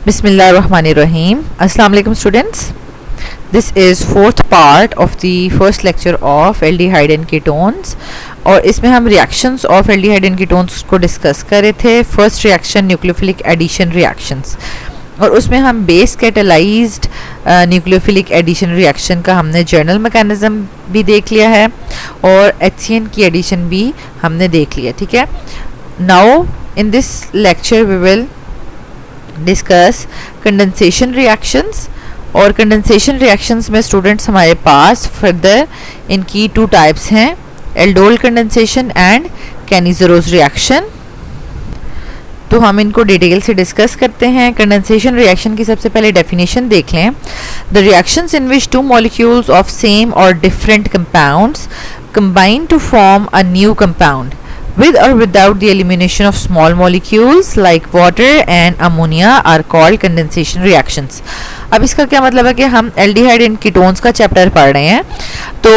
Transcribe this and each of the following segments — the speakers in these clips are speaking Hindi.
Bismillahirrahmanirrahim. Assalamu alaikum students. This is fourth part of the first lecture of aldehyde and ketones और इसमें हम reactions of aldehyde and ketones को डिस्कस कर रहे थे. First reaction nucleophilic addition reactions और उसमें हम base catalysed nucleophilic addition reaction का हमने जर्नल मैकेनिज्म भी देख लिया है और HCN की एडिशन भी हमने देख लिया. ठीक है. Now in this lecture we will discuss condensation reactions और कंडेंसेशन रिएक्शंस में स्टूडेंट्स हमारे पास फर्दर इनकी टू टाइप्स हैं, aldol condensation and Cannizzaro's reaction. तो हम इनको डिटेल से डिस्कस करते हैं. कंडेंसेशन रिएक्शन की सबसे पहले डेफिनेशन देख लें. The reactions in which two molecules of same और different compounds combine to form a new compound with or without the elimination of small molecules like water and ammonia are called condensation reactions. अब इसका क्या मतलब है कि हम aldehyde and ketones का चैप्टर पढ़ रहे हैं. तो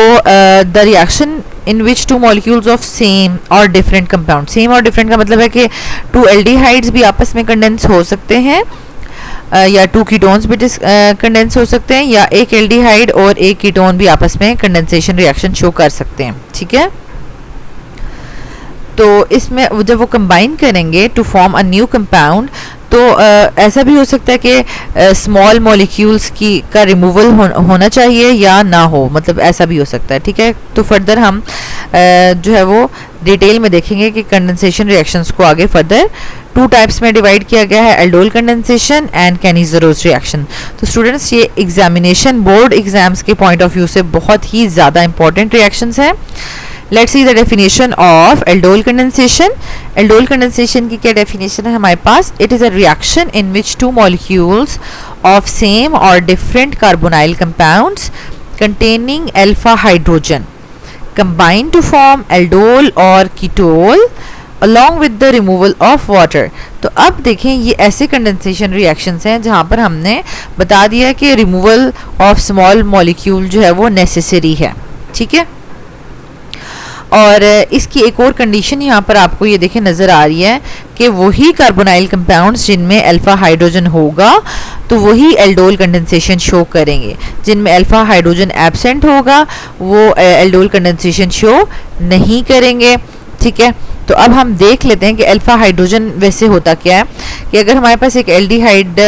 the reaction in which two molecules of same or different compound, same और different का मतलब है कि two aldehydes भी आपस में कंडेंस हो सकते हैं या टू कीटोन्स भी कंडेंस हो सकते हैं या एक एल्डिहाइड और एक कीटोन भी आपस में कंडेंसेशन रिएक्शन शो कर सकते हैं. ठीक है. तो इसमें जब वो कंबाइन करेंगे to form a new compound तो ऐसा भी हो सकता है कि स्मॉल मॉलिक्यूल्स की का रिमूवल होना चाहिए या ना हो, मतलब ऐसा भी हो सकता है. ठीक है. तो फर्दर हम जो है वो डिटेल में देखेंगे कि कंडेंसेशन रिएक्शंस को आगे फर्दर टू टाइप्स में डिवाइड किया गया है, aldol condensation and Cannizzaro's reaction. तो स्टूडेंट्स ये एग्जामिनेशन बोर्ड एग्जाम्स के पॉइंट ऑफ व्यू से बहुत ही ज़्यादा इंपॉर्टेंट रिएक्शंस हैं. Let's see the definition of aldol condensation. Aldol condensation की क्या definition है हमारे पास? It is a reaction in which two molecules of same or different carbonyl compounds containing alpha hydrogen combine to form aldol or ketol along with the removal of water. तो अब देखें ये ऐसे कंडेंसेशन रिएक्शंस हैं जहाँ पर हमने बता दिया कि रिमूवल ऑफ स्मॉल मॉलिक्यूल जो है वो नेसेसरी है. ठीक है. और इसकी एक और कंडीशन यहाँ पर आपको ये देखें नज़र आ रही है कि वही कार्बोनाइल कंपाउंड्स जिनमें अल्फ़ा हाइड्रोजन होगा तो वही एल्डोल कंडेंसेशन शो करेंगे. जिनमें अल्फ़ा हाइड्रोजन एब्सेंट होगा वो एल्डोल कंडेंसेशन शो नहीं करेंगे. ठीक है. तो अब हम देख लेते हैं कि अल्फ़ा हाइड्रोजन वैसे होता क्या है कि अगर हमारे पास एक एल्डिहाइड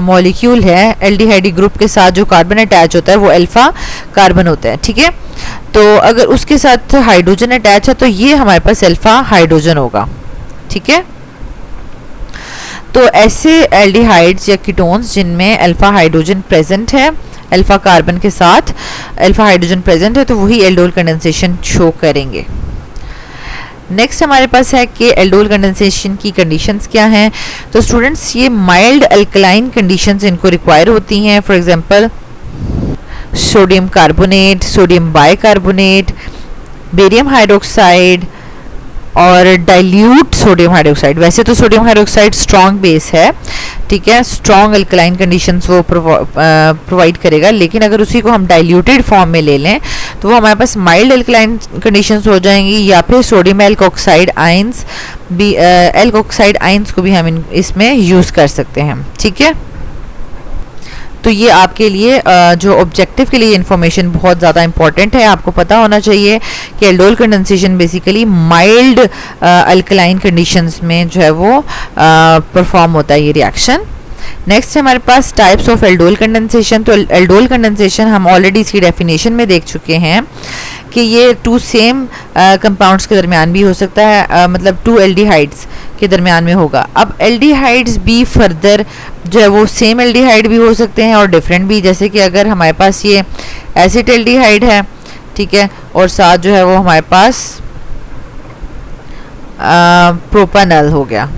मॉलिक्यूल है, एल्डिहाइड ग्रुप के साथ जो कार्बन अटैच होता है वो अल्फ़ा कार्बन होता है. ठीक है. तो अगर उसके साथ हाइड्रोजन अटैच है तो ये हमारे पास अल्फ़ा हाइड्रोजन होगा. ठीक है. तो ऐसे एल्डिहाइड्स या कीटोन्स जिनमें अल्फ़ा हाइड्रोजन प्रेजेंट है, अल्फ़ा कार्बन के साथ अल्फ़ा हाइड्रोजन प्रेजेंट है तो वही एल्डोल कंडेंसेशन शो करेंगे. नेक्स्ट हमारे पास है कि एल्डोल कंडेंसेशन की कंडीशंस क्या हैं. तो स्टूडेंट्स ये माइल्ड अल्कलाइन कंडीशंस इनको रिक्वायर होती हैं. For example sodium carbonate, sodium bicarbonate, barium hydroxide और डाइल्यूट सोडियम हाइड्रोक्साइड. वैसे तो सोडियम हाइड्रोक्साइड स्ट्रॉन्ग बेस है. ठीक है. स्ट्रॉन्ग अल्कलाइन कंडीशंस वो प्रोवाइड करेगा, लेकिन अगर उसी को हम डाइल्यूटेड फॉर्म में ले लें तो वो हमारे पास माइल्ड अल्कलाइन कंडीशंस हो जाएंगी या फिर सोडियम एल्कोक्साइड आयंस भी एल्कोक्साइड आयंस को भी हम इसमें यूज़ कर सकते हैं. ठीक है. तो ये आपके लिए जो ऑब्जेक्टिव के लिए इंफॉर्मेशन बहुत ज़्यादा इंपॉर्टेंट है. आपको पता होना चाहिए कि aldol condensation basically mild alkaline conditions में जो है वो परफॉर्म होता है ये रिएक्शन. नेक्स्ट है हमारे पास टाइप्स ऑफ एल्डोल कंडेंसेशन. तो एल्डोल कंडेंसेशन हम ऑलरेडी इसकी डेफिनेशन में देख चुके हैं कि ये टू सेम कंपाउंड्स के दरमियान भी हो सकता है, मतलब टू एल्डिहाइड्स के दरमियान में होगा. अब एल्डिहाइड्स भी फर्दर जो है वो सेम एल्डिहाइड भी हो सकते हैं और डिफरेंट भी. जैसे कि अगर हमारे पास ये एसिड एल्डिहाइड है, ठीक है, और साथ जो है वो हमारे पास प्रोपानल हो गया.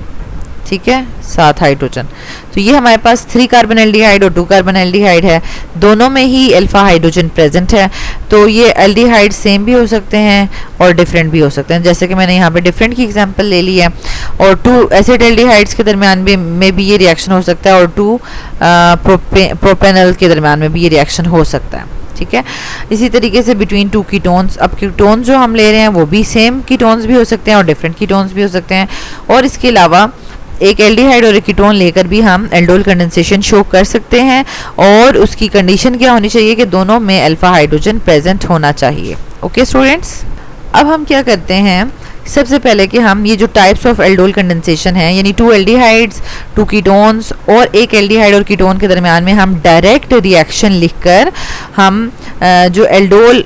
ठीक है. साथ हाइड्रोजन, तो ये हमारे पास 3 कार्बन एल्डिहाइड और 2 कार्बन एल्डिहाइड है. दोनों में ही अल्फा हाइड्रोजन प्रेजेंट है. तो ये एल्डिहाइड सेम भी हो सकते हैं और डिफरेंट भी हो सकते हैं. जैसे कि मैंने यहाँ पे डिफरेंट की एग्जांपल ले ली है. और 2 एसिड एल्डिहाइड्स के दरमियान में भी ये रिएक्शन हो सकता है और 2 प्रोपेनल के दरमियान में भी ये रिएक्शन हो सकता है. ठीक है. इसी तरीके से बिटवीन 2 कीटोन्स, अब कीटोन्स जो हम ले रहे हैं वो भी सेम कीटोन्स भी हो सकते हैं और डिफरेंट कीटोन्स भी हो सकते हैं. और इसके अलावा एक एल्डिहाइड और एक कीटोन लेकर भी हम एल्डोल कंडेंसेशन शो कर सकते हैं, और उसकी कंडीशन क्या होनी चाहिए कि दोनों में अल्फा हाइड्रोजन प्रेजेंट होना चाहिए। ओके स्टूडेंट्स, अब हम क्या करते हैं, सबसे पहले कि हम ये जो टाइप्स ऑफ एल्डोल कंडेंसेशन है, यानी 2 एल्डिहाइड्स 2 कीटोन्स और एक एल्डिहाइड और कीटोन के दरमियान में हम डायरेक्ट रिएक्शन लिखकर हम जो एल्डोल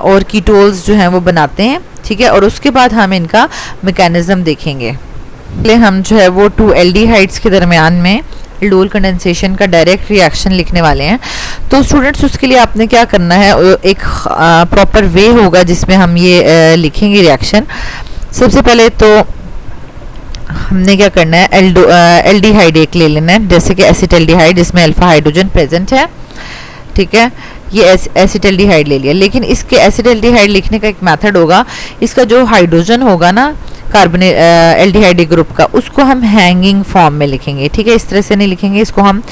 और कीटोल्स जो हैं वो बनाते हैं, ठीक है। और उसके बाद हम इनका मैकेनिज्म देखेंगे। पहले हम जो है वो 2 एल्डिहाइड्स के दरमियान में एल्डोल कंडेंसेशन का डायरेक्ट रिएक्शन लिखने वाले हैं। तो स्टूडेंट्स उसके लिए आपने क्या करना है, एक प्रॉपर वे होगा जिसमें हम ये लिखेंगे रिएक्शन। सबसे पहले तो हमने क्या करना है, एल्डिहाइड एक ले लेना है, जैसे कि एसिटल्डिहाइड जिसमें अल्फा हाइड्रोजन प्रेजेंट है, ठीक है। ये एसिटल्डिहाइड ले लिया, लेकिन इसके एसिटल्डिहाइड लिखने का एक मेथड होगा, इसका जो हाइड्रोजन होगा ना कार्बोनेट एल्डिहाइड ग्रुप का, उसको हम हैंगिंग फॉर्म में लिखेंगे, ठीक है। इस तरह से नहीं लिखेंगे, इसको हम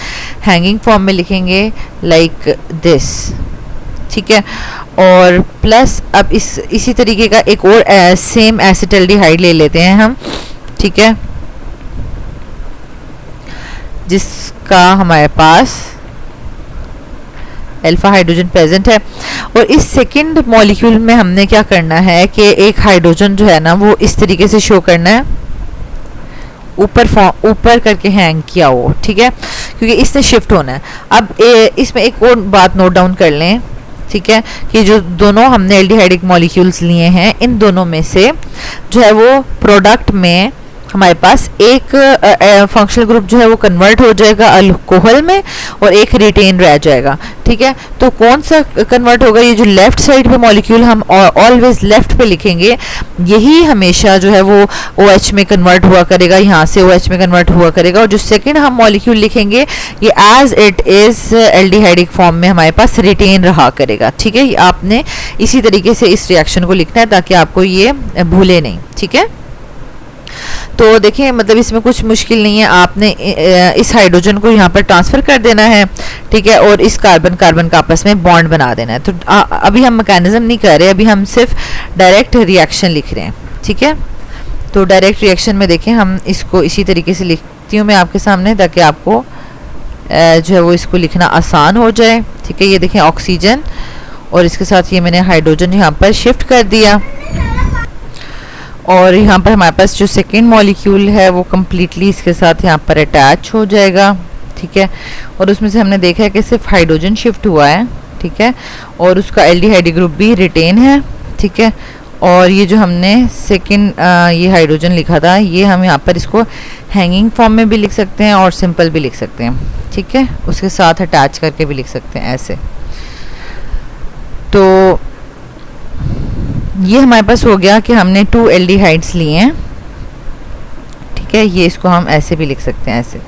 हैंगिंग फॉर्म में लिखेंगे लाइक दिस, ठीक है। और प्लस अब इसी तरीके का एक और सेम एसिटल्डिहाइड ले लेते हैं हम, ठीक है, जिसका हमारे पास अल्फा हाइड्रोजन प्रेजेंट है। और इस सेकंड मॉलिक्यूल में हमने क्या करना है कि एक हाइड्रोजन जो है ना वो इस तरीके से शो करना है, ऊपर करके हैंग किया हो, ठीक है, क्योंकि इसने शिफ्ट होना है। अब इसमें एक और बात नोट डाउन कर लें, ठीक है, कि जो दोनों हमने एल्डिहाइडिक मॉलिक्यूल्स लिए हैं, इन दोनों में से जो है वो प्रोडक्ट में हमारे पास एक फंक्शनल ग्रुप जो है वो कन्वर्ट हो जाएगा अल्कोहल में और एक रिटेन रह जाएगा, ठीक है। तो कौन सा कन्वर्ट होगा, ये जो लेफ्ट साइड पे मॉलिक्यूल हम ऑलवेज लेफ्ट पे लिखेंगे, यही हमेशा जो है वो OH में कन्वर्ट हुआ करेगा, यहाँ से OH में कन्वर्ट हुआ करेगा। और जो सेकंड हम मॉलिक्यूल लिखेंगे ये as it is aldehydic form में हमारे पास रिटेन रहा करेगा, ठीक है। आपने इसी तरीके से इस रिएक्शन को लिखना है ताकि आपको ये भूले नहीं, ठीक है। तो देखिए, मतलब इसमें कुछ मुश्किल नहीं है, आपने इस हाइड्रोजन को यहाँ पर ट्रांसफ़र कर देना है, ठीक है, और इस कार्बन का आपस में बॉन्ड बना देना है। तो अभी हम मैकेनिज्म नहीं कर रहे, अभी हम सिर्फ डायरेक्ट रिएक्शन लिख रहे हैं, ठीक है। तो डायरेक्ट रिएक्शन में देखें, हम इसको इसी तरीके से लिखती हूँ मैं आपके सामने, ताकि आपको जो है वो इसको लिखना आसान हो जाए, ठीक है। ये देखें ऑक्सीजन, और इसके साथ ये मैंने हाइड्रोजन यहाँ पर शिफ्ट कर दिया, और यहाँ पर हमारे पास जो सेकेंड मॉलिक्यूल है वो कम्प्लीटली इसके साथ यहाँ पर अटैच हो जाएगा, ठीक है। और उसमें से हमने देखा है कि सिर्फ हाइड्रोजन शिफ्ट हुआ है, ठीक है, और उसका एल्डिहाइड ग्रुप भी रिटेन है, ठीक है। और ये जो हमने सेकेंड ये हाइड्रोजन लिखा था, ये हम यहाँ पर इसको हैंगिंग फॉर्म में भी लिख सकते हैं और सिंपल भी लिख सकते हैं, ठीक है, उसके साथ अटैच करके भी लिख सकते हैं ऐसे। तो ये हमारे पास हो गया कि हमने 2 एल्डिहाइड्स लिए हैं, ठीक है, ये इसको हम ऐसे भी लिख सकते हैं ऐसे।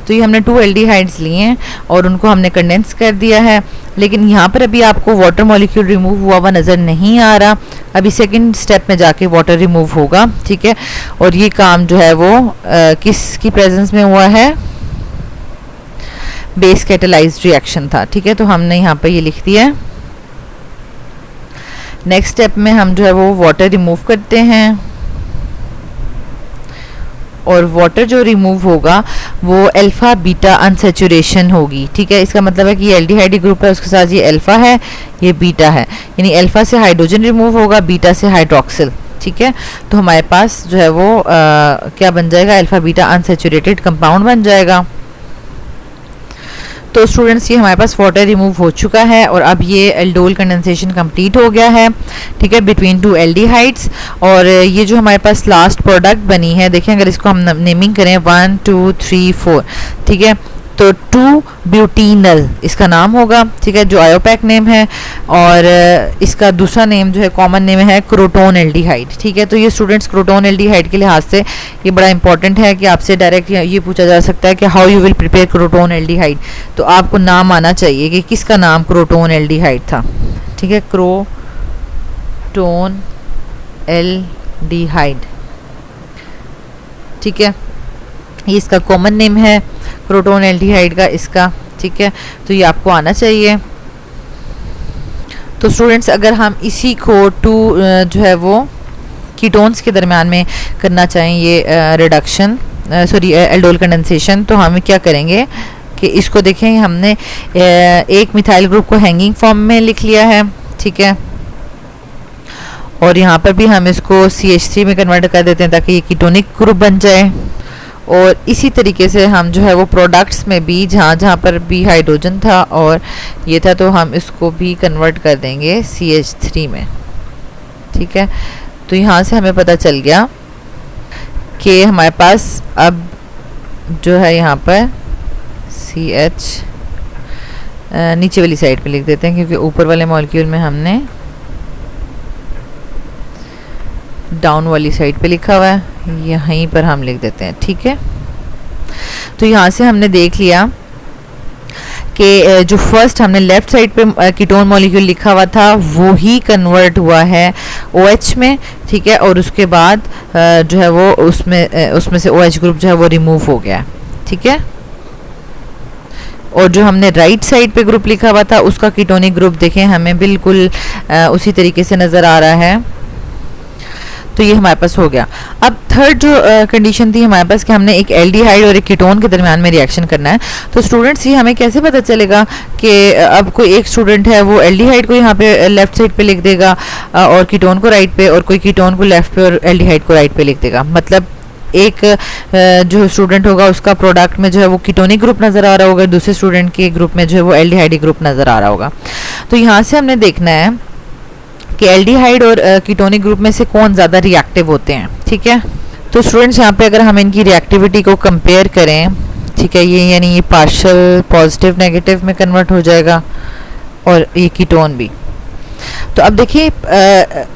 तो ये हमने 2 एल्डिहाइड्स लिए हैं और उनको हमने कंडेंस कर दिया है, लेकिन यहाँ पर अभी आपको वाटर मॉलिक्यूल रिमूव हुआ हुआ नज़र नहीं आ रहा, अभी सेकंड स्टेप में जाके वाटर रिमूव होगा, ठीक है। और ये काम जो है वो किसकी प्रेजेंस में हुआ है, बेस कैटालाइज्ड रिएक्शन था, ठीक है। तो हमने यहाँ पर ये लिख दिया है। नेक्स्ट स्टेप में हम जो है वो वाटर रिमूव करते हैं, और वाटर जो रिमूव होगा वो अल्फा बीटा अनसैचुरेशन होगी, ठीक है। इसका मतलब है कि ये एल्डिहाइड ग्रुप है, उसके साथ ये अल्फा है, ये बीटा है, यानी अल्फा से हाइड्रोजन रिमूव होगा, बीटा से हाइड्रोक्सिल, ठीक है। तो हमारे पास जो है वो क्या बन जाएगा, अल्फा बीटा अनसैचुरेटेड कंपाउंड बन जाएगा। तो स्टूडेंट्स, ये हमारे पास वाटर रिमूव हो चुका है और अब ये एल्डोल कंडेंसेशन कंप्लीट हो गया है, ठीक है, बिटवीन 2 एल्डिहाइड्स। और ये जो हमारे पास लास्ट प्रोडक्ट बनी है, देखें अगर इसको हम नेमिंग करें 1 2 3 4, ठीक है, तो 2 ब्यूटीनल इसका नाम होगा, ठीक है, जो आयोपैक नेम है। और इसका दूसरा नेम जो है कॉमन नेम है क्रोटोन एल्डिहाइड, ठीक है। तो ये स्टूडेंट्स क्रोटोन एल्डिहाइड के लिहाज से ये बड़ा इंपॉर्टेंट है कि आपसे डायरेक्ट ये पूछा जा सकता है कि how you will prepare crotonaldehyde, तो आपको नाम आना चाहिए कि किसका नाम क्रोटोन एल्डिहाइड था, ठीक है, क्रोटोन एल्डिहाइड, ठीक है, ये इसका कॉमन नेम है क्रोटोन एल्डिहाइड का इसका, ठीक है। तो ये आपको आना चाहिए। तो स्टूडेंट्स, अगर हम इसी को 2 जो है वो कीटोन्स के दरमियान में करना चाहें ये रिडक्शन, सॉरी एल्डोल कंडेंसेशन, तो हम क्या करेंगे कि इसको देखें, हमने एक मिथाइल ग्रुप को हैंगिंग फॉर्म में लिख लिया है, ठीक है, और यहाँ पर भी हम इसको CH3 में कन्वर्ट कर देते हैं ताकि ये कीटोनिक ग्रुप बन जाए। और इसी तरीके से हम जो है वो प्रोडक्ट्स में भी जहाँ जहाँ पर भी हाइड्रोजन था और ये था, तो हम इसको भी कन्वर्ट कर देंगे CH3 में, ठीक है। तो यहाँ से हमें पता चल गया कि हमारे पास अब जो है यहाँ पर CH नीचे वाली साइड पे लिख देते हैं, क्योंकि ऊपर वाले मॉलिक्यूल में हमने डाउन वाली साइड पे लिखा हुआ है, यहीं पर हम लिख देते हैं, ठीक है। तो यहाँ से हमने देख लिया कि जो फर्स्ट हमने लेफ्ट साइड पे कीटोन मॉलिक्यूल लिखा हुआ था वो ही कन्वर्ट हुआ है OH में, ठीक है, और उसके बाद जो है वो उसमें से OH ग्रुप जो है वो रिमूव हो गया, ठीक है। और जो हमने राइट साइड पे ग्रुप लिखा हुआ था उसका कीटोनिक ग्रुप देखें हमें बिल्कुल उसी तरीके से नज़र आ रहा है। तो ये हमारे पास हो गया। अब थर्ड जो कंडीशन थी हमारे पास कि हमने एक एल्डिहाइड और एक कीटोन के दरमियान में रिएक्शन करना है। तो स्टूडेंट्स, ये हमें कैसे पता चलेगा कि अब कोई एक स्टूडेंट है वो एल्डिहाइड को यहाँ पे लेफ्ट साइड पे लिख देगा और कीटोन को राइट पे, और कोई कीटोन को लेफ्ट पे और एल्डिहाइड को राइट पे लिख देगा। मतलब एक जो स्टूडेंट होगा उसका प्रोडक्ट में जो है वो कीटोनिक ग्रुप नज़र आ रहा होगा, दूसरे स्टूडेंट के ग्रुप में जो है वो एल्डिहाइड ग्रुप नज़र आ रहा होगा। तो यहाँ से हमने देखना है कि एल्डिहाइड और कीटोनिक ग्रुप में से कौन ज़्यादा रिएक्टिव होते हैं, ठीक है। तो स्टूडेंट्स, यहाँ पे अगर हम इनकी रिएक्टिविटी को कंपेयर करें, ठीक है, ये यानी ये पार्शियल पॉजिटिव नेगेटिव में कन्वर्ट हो जाएगा और ये कीटोन भी। तो अब देखिए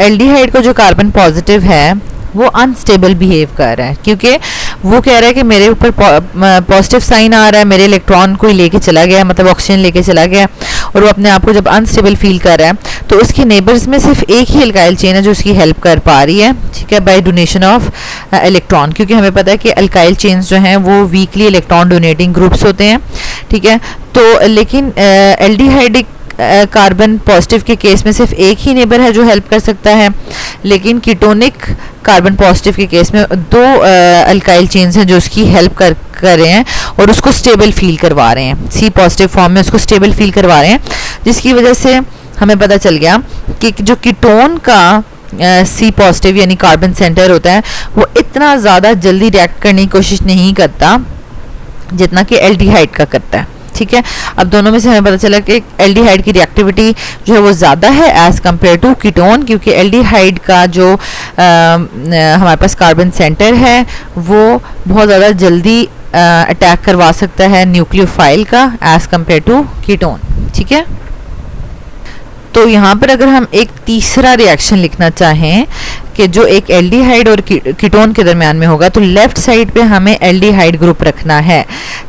एल्डिहाइड का जो कार्बन पॉजिटिव है वो अनस्टेबल बिहेव कर रहा है, क्योंकि वो कह रहा है कि मेरे ऊपर पॉजिटिव साइन आ रहा है, मेरे इलेक्ट्रॉन को लेके चला गया, मतलब ऑक्सीजन लेके चला गया, और वो अपने आप को जब अनस्टेबल फील कर रहा है तो उसके नेबर्स में सिर्फ एक ही अल्काइल चेन है जो उसकी हेल्प कर पा रही है, ठीक है, बाय डोनेशन ऑफ इलेक्ट्रॉन, क्योंकि हमें पता है कि अल्काइल चेन्स जो हैं वो वीकली इलेक्ट्रॉन डोनेटिंग ग्रुप्स होते हैं, ठीक है। तो लेकिन एल्डिहाइडिक कार्बन पॉजिटिव के केस में सिर्फ एक ही नेबर है जो हेल्प कर सकता है, लेकिन कीटोनिक कार्बन पॉजिटिव के केस में दो अल्काइल चेन्स हैं जो उसकी हेल्प कर रहे हैं और उसको स्टेबल फील करवा रहे हैं, सी पॉजिटिव फॉर्म में उसको स्टेबल फील करवा रहे हैं, जिसकी वजह से हमें पता चल गया कि जो कीटोन का सी पॉजिटिव यानी कार्बन सेंटर होता है वो इतना ज़्यादा जल्दी रिएक्ट करने की कोशिश नहीं करता जितना कि एल्डिहाइड का करता है, ठीक है। अब दोनों में से हमें पता चला कि एल्डिहाइड की रिएक्टिविटी जो है वो ज़्यादा है एज़ कम्पेयर टू कीटोन, क्योंकि एल्डिहाइड का जो हमारे पास कार्बन सेंटर है वो बहुत ज़्यादा जल्दी अटैक करवा सकता है न्यूक्लियोफाइल का एज़ कम्पेयर टू कीटोन, ठीक है। तो यहाँ पर अगर हम एक तीसरा रिएक्शन लिखना चाहें कि जो एक एल्डिहाइड और कीटोन के दरमियान में होगा, तो लेफ्ट साइड पे हमें एल्डिहाइड ग्रुप रखना है,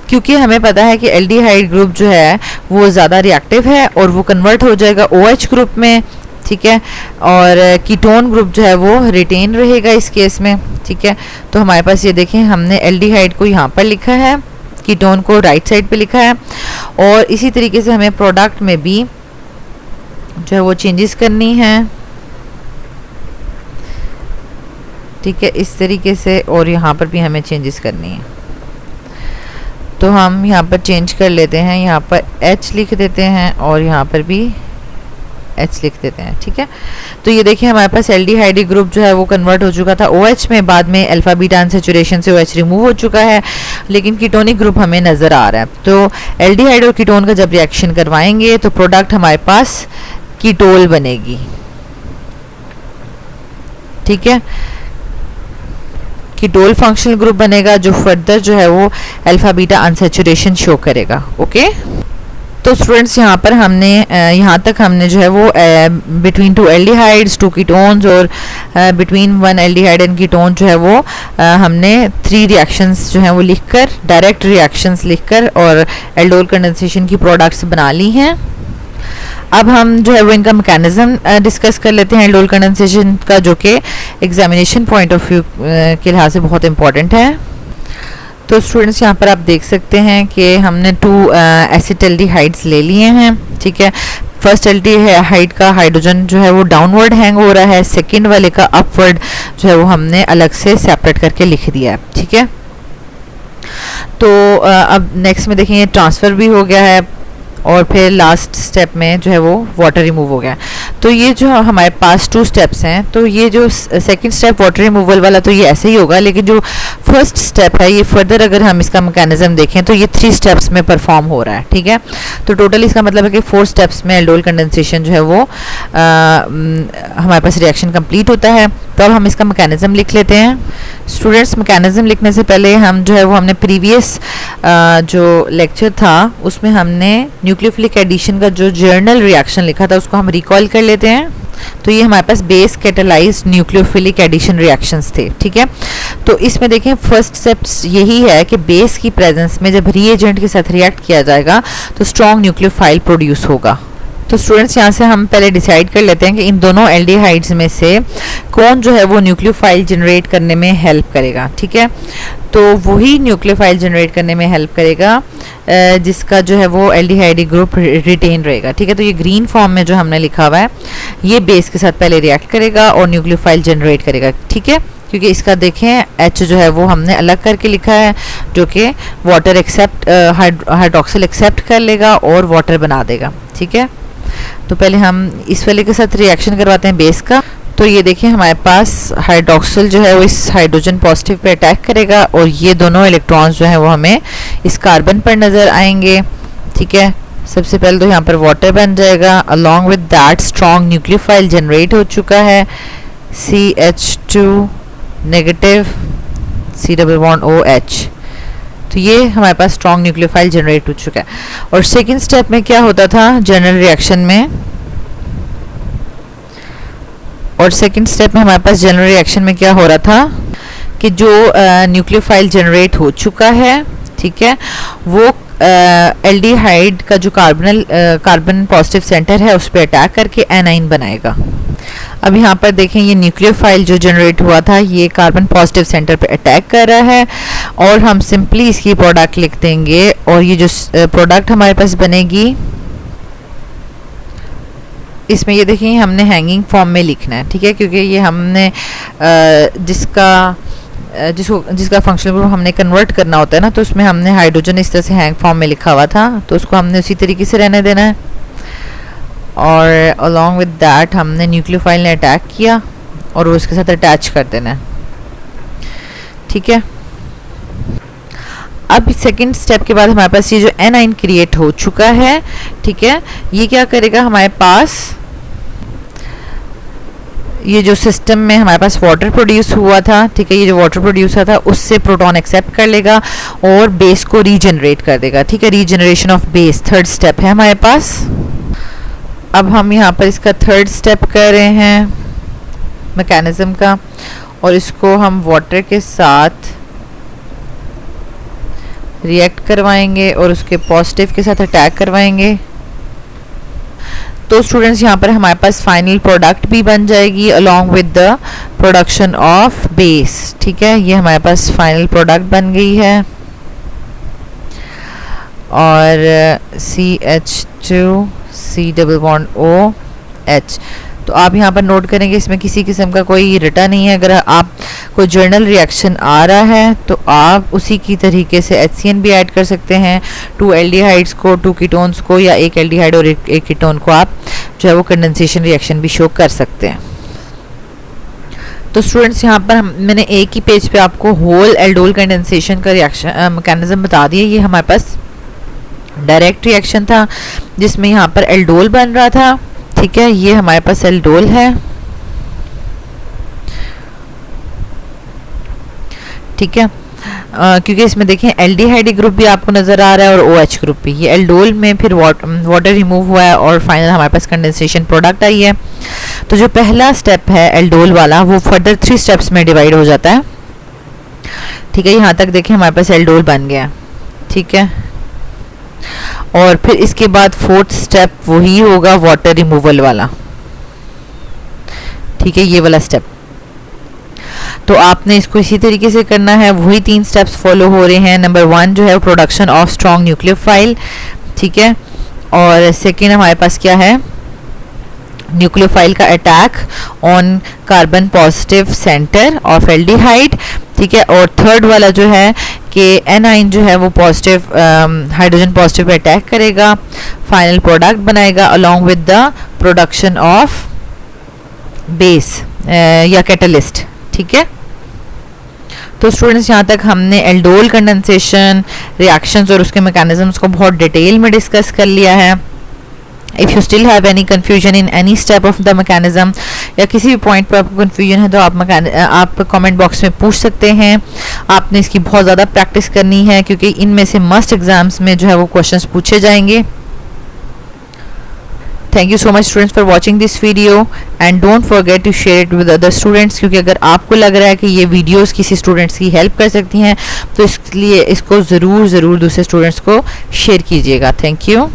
क्योंकि हमें पता है कि एल्डिहाइड ग्रुप जो है वो ज़्यादा रिएक्टिव है और वो कन्वर्ट हो जाएगा OH ग्रुप में, ठीक है, और कीटोन ग्रुप जो है वो रिटेन रहेगा इस केस में, ठीक है। तो हमारे पास ये देखें हमने एल्डिहाइड को यहाँ पर लिखा है, कीटोन को राइट साइड पे लिखा है, और इसी तरीके से हमें प्रोडक्ट में भी जो है वो चेंजेस करनी है, ठीक है, इस तरीके से, और यहाँ पर भी हमें चेंजेस करनी है। तो हम यहाँ पर चेंज कर लेते हैं, यहाँ पर H लिख देते हैं और यहाँ पर भी H लिख देते हैं, ठीक है। तो ये देखिए हमारे पास एल्डिहाइड ग्रुप जो है वो कन्वर्ट हो चुका था OH में, बाद में अल्फा बीटा अनसैचुरेशन से OH रिमूव हो चुका है, लेकिन कीटोनिक ग्रुप हमें नज़र आ रहा है। तो एल्डिहाइड और कीटोन का जब रिएक्शन करवाएंगे तो प्रोडक्ट हमारे पास कीटोल बनेगी, ठीक है, कीटोल फंक्शनल ग्रुप बनेगा जो फर्दर जो है वो अल्फा बीटा अनसैचुरेशन शो करेगा, ओके। तो स्टूडेंट्स, यहाँ पर हमने यहाँ तक हमने जो है वो between two aldehydes, two ketones और between one aldehyde and ketone जो है वो हमने 3 रिएक्शंस जो हैं वो लिखकर, डायरेक्ट रिएक्शंस लिखकर और एल्डोल कंडेंसेशन की प्रोडक्ट्स बना ली हैं। अब हम जो है वो इनका मैकेनिज्म डिस्कस कर लेते हैं एल्डोल कंडेंसेशन का, जो कि एग्जामिनेशन पॉइंट ऑफ व्यू के लिहाज से बहुत इंपॉर्टेंट है। तो स्टूडेंट्स, यहाँ पर आप देख सकते हैं कि हमने 2 एसिटाल्डिहाइड्स ले लिए हैं, ठीक है। फर्स्ट एल्डिहाइड का हाइड्रोजन जो है वो डाउनवर्ड हैंग हो रहा है, सेकेंड वाले का अपवर्ड जो है वो हमने अलग से सेपरेट करके लिख दिया है, ठीक है। तो अब नेक्स्ट में देखें, ट्रांसफ़र भी हो गया है और फिर लास्ट स्टेप में जो है वो वाटर रिमूव हो गया। तो ये जो हमारे पास 2 स्टेप्स हैं, तो ये जो सेकंड स्टेप वाटर रिमूवल वाला तो ये ऐसे ही होगा, लेकिन जो फर्स्ट स्टेप है ये फर्दर अगर हम इसका मैकेनिज्म देखें तो ये 3 स्टेप्स में परफॉर्म हो रहा है, ठीक है। तो टोटल इसका मतलब है कि 4 स्टेप्स में एल्डोल कंडेंसेशन जो है वो हमारे पास रिएक्शन कंप्लीट होता है। तो अब हम इसका मैकेनिज्म लिख लेते हैं। स्टूडेंट्स, मैकेनिज्म लिखने से पहले हम जो है वो हमने प्रीवियस जो लेक्चर था उसमें हमने न्यूक्लियोफिलिक एडिशन का जो जर्नल रिएक्शन लिखा था उसको हम रिकॉल कर लेते हैं। तो ये हमारे पास base catalysed nucleophilic addition reactions थे, ठीक है। तो इसमें देखें फर्स्ट स्टेप्स यही है कि बेस की प्रेजेंस में जब रीएजेंट के साथ रिएक्ट किया जाएगा तो स्ट्रॉन्ग न्यूक्लियोफाइल प्रोड्यूस होगा। तो स्टूडेंट्स, यहाँ से हम पहले डिसाइड कर लेते हैं कि इन दोनों एल्डिहाइड्स में से कौन जो है वो न्यूक्लियोफाइल जनरेट करने में हेल्प करेगा, ठीक है। तो वही न्यूक्लियोफाइल जनरेट करने में हेल्प करेगा जिसका जो है वो एल्डिहाइड ग्रुप रिटेन रहेगा, ठीक है। तो ये ग्रीन फॉर्म में जो हमने लिखा हुआ है ये बेस के साथ पहले रिएक्ट करेगा और न्यूक्लियोफाइल जनरेट करेगा, ठीक है। क्योंकि इसका देखें H जो है वो हमने अलग करके लिखा है जो कि वाटर एक्सेप्ट हाइड्रोक्सिल एक्सेप्ट कर लेगा और वाटर बना देगा, ठीक है। तो पहले हम इस वाले के साथ रिएक्शन करवाते हैं बेस का। तो ये देखिए हमारे पास हाइड्रोक्सिल जो है वो इस हाइड्रोजन पॉजिटिव पे अटैक करेगा और ये दोनों इलेक्ट्रॉन्स जो है वो हमें इस कार्बन पर नज़र आएंगे, ठीक है। सबसे पहले तो यहाँ पर वाटर बन जाएगा। Along with that strong nucleophile generate हो चुका है, CH2 negative C double bond OH। तो ये हमारे पास स्ट्रॉन्ग न्यूक्लियोफाइल जनरेट हो चुका है। और सेकंड स्टेप में क्या होता था जनरल रिएक्शन में, और सेकंड स्टेप में हमारे पास जनरल रिएक्शन में क्या हो रहा था कि जो न्यूक्लियोफाइल जनरेट हो चुका है, ठीक है, वो एल्डिहाइड का जो कार्बन पॉजिटिव सेंटर है उस पर अटैक करके एनाइन बनाएगा। अब यहाँ पर देखें ये न्यूक्लियोफाइल जो जनरेट हुआ था ये कार्बन पॉजिटिव सेंटर पे अटैक कर रहा है और हम सिंपली इसकी प्रोडक्ट लिख देंगे और ये जो प्रोडक्ट हमारे पास बनेगी इसमें ये देखिए हमने हैंगिंग फॉर्म में लिखना है, ठीक है। क्योंकि ये हमने जिसका फंक्शनल ग्रुप हमने कन्वर्ट करना होता है ना, तो उसमें हमने हाइड्रोजन इस तरह से हैंग फॉर्म में लिखा हुआ था तो उसको हमने उसी तरीके से रहने देना है। और अलॉन्ग विद दैट हमने न्यूक्लियोफाइल ने अटैक किया और वो उसके साथ अटैच कर देना है, ठीक है। अब सेकंड स्टेप के बाद हमारे पास ये जो एनाइन क्रिएट हो चुका है, ठीक है, ये क्या करेगा हमारे पास ये जो सिस्टम में हमारे पास वाटर प्रोड्यूस हुआ था, ठीक है, ये जो वाटर प्रोड्यूस हुआ था उससे प्रोटॉन एक्सेप्ट कर लेगा और बेस को रीजनरेट कर देगा, ठीक है। Regeneration of base third step है हमारे पास। अब हम यहाँ पर इसका थर्ड स्टेप कर रहे हैं मैकेनिज्म का और इसको हम वाटर के साथ रिएक्ट करवाएंगे और उसके पॉजिटिव के साथ अटैक करवाएंगे। तो स्टूडेंट्स यहाँ पर हमारे पास फाइनल प्रोडक्ट भी बन जाएगी along with the production of base, ठीक है। ये हमारे पास फाइनल प्रोडक्ट बन गई है और CH2 C double bond OH। तो आप यहाँ पर नोट करेंगे इसमें किसी किस्म का कोई रिटा नहीं है। अगर आप कोई जर्नल रिएक्शन आ रहा है तो आप उसी की तरीके से HCN भी ऐड कर सकते हैं, 2 एल्डिहाइड्स को, 2 कीटोन्स को या एक एल्डिहाइड और एक कीटोन को आप जो है वो कंडेंसेशन रिएक्शन भी शो कर सकते हैं। तो स्टूडेंट्स यहाँ पर मैंने एक ही पेज पे आपको होल एल्डोल कंडेंसेशन का रिएक्शन मैकेनिज्म बता दिया। ये हमारे पास डायरेक्ट रिएक्शन था जिसमें यहाँ पर एल्डोल बन रहा था, ठीक है। ये हमारे पास एल्डोल है, ठीक है। क्योंकि इसमें देखें एल्डिहाइड ग्रुप भी आपको नजर आ रहा है और OH ग्रुप भी। ये एल्डोल में फिर वाटर रिमूव हुआ है और फाइनल हमारे पास कंडेंसेशन प्रोडक्ट आई है। तो जो पहला स्टेप है एल्डोल वाला वो फर्दर 3 स्टेप्स में डिवाइड हो जाता है, ठीक है। यहाँ तक देखें हमारे पास एल्डोल बन गया, ठीक है। और फिर इसके बाद फोर्थ स्टेप वही होगा वाटर रिमूवल वाला, ठीक है, ये वाला स्टेप। तो आपने इसको इसी तरीके से करना है, वही 3 स्टेप्स फॉलो हो रहे हैं। नंबर 1 जो है प्रोडक्शन ऑफ स्ट्रॉन्ग न्यूक्लियोफाइल, ठीक है। और सेकेंड हमारे पास क्या है न्यूक्लियोफाइल का attack on carbon positive centre of aldehyde, ठीक है। और थर्ड वाला जो है कि एनाइन जो है वो positive hydrogen positive pay attack करेगा, फाइनल प्रोडक्ट बनाएगा along with the production of base या कैटलिस्ट। ठीक है, तो स्टूडेंट्स यहाँ तक हमने एल्डोल कंडेंसेशन रिएक्शंस और उसके मैकेनिज्म्स को बहुत डिटेल में डिस्कस कर लिया है। If you still have any confusion in any step of the mechanism या किसी भी पॉइंट पर आपको कन्फ्यूजन है तो आप कमेंट बॉक्स में पूछ सकते हैं। आपने इसकी बहुत ज़्यादा प्रैक्टिस करनी है क्योंकि इनमें से मस्ट एग्जाम्स में जो है वो क्वेश्चंस पूछे जाएंगे। Thank you so much students for watching this video and don't forget to share it with other students, क्योंकि अगर आपको लग रहा है कि ये वीडियोस किसी स्टूडेंट्स की हेल्प कर सकती हैं तो इसलिए इसको ज़रूर दूसरे स्टूडेंट्स को शेयर कीजिएगा। Thank you.